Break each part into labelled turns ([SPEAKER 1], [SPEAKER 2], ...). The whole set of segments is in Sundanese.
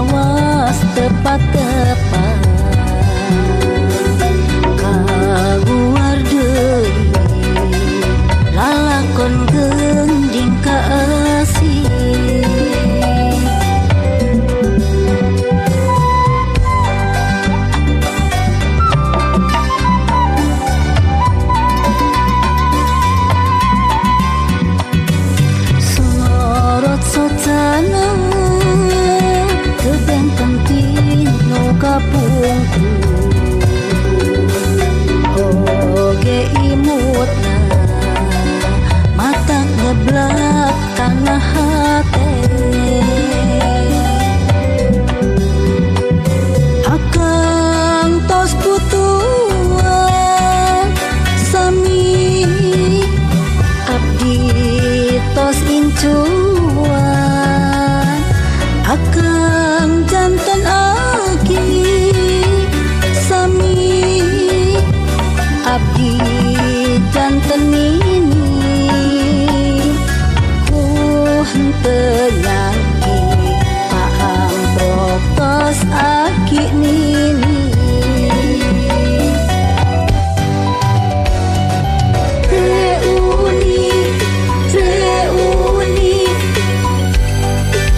[SPEAKER 1] lawas tepat-tepat kaguar deui lalakon gending kaasih. Sorot socana kebenten tino kapungku oge imutna mata ngeblak kana hate akang tos putuan sami abdi tos incuan akang jantan aki sami abdi jantan ini ku henteu nyangki paham propos aki nini reuni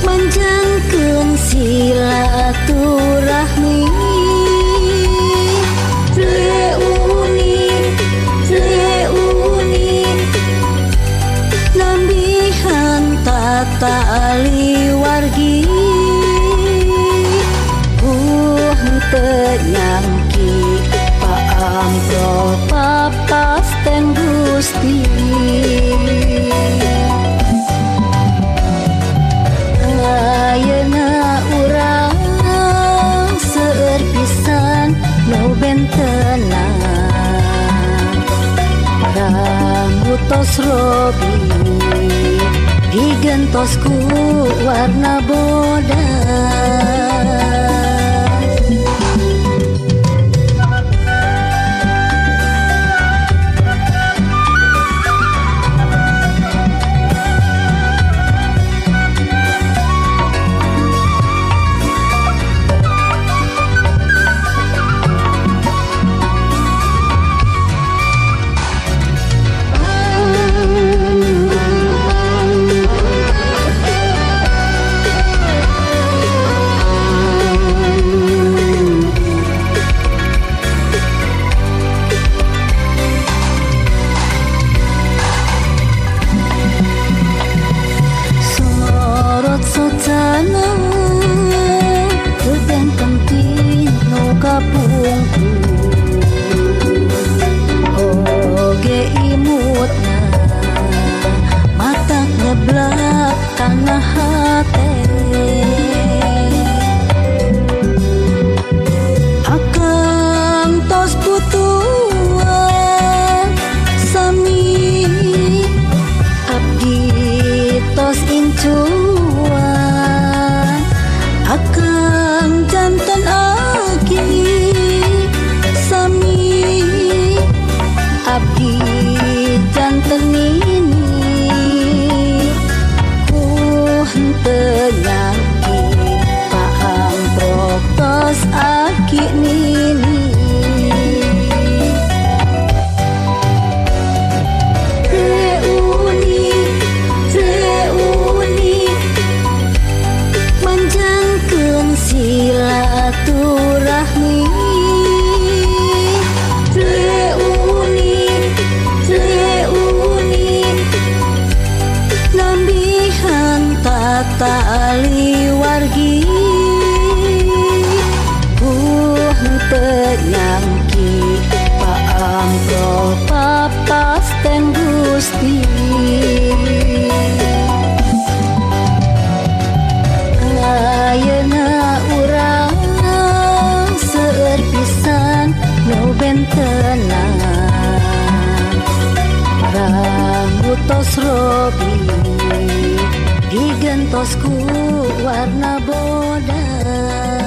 [SPEAKER 1] manjangkeun silaturahmi nambihan tata aliwargi henteu nyangki paam papasten Gusti ayeuna urang seueur pisan nu bentenang rambut tos robi digentos ku warna bodas. Socana kebenten tino kapungku oge imutna mata ngeblak kana hate akang tos putuan sami abdi tos incuan akang jantan aki sami abdi jantan ini ku henteu nyangki paham propos aki nini silaturahmi reuni nambihan tata aliwargi ku henteu nyangki paam papasten Gusti ayeuna urang seueur pisan nu bentenang rambut tos robi digentos ku warna bodas.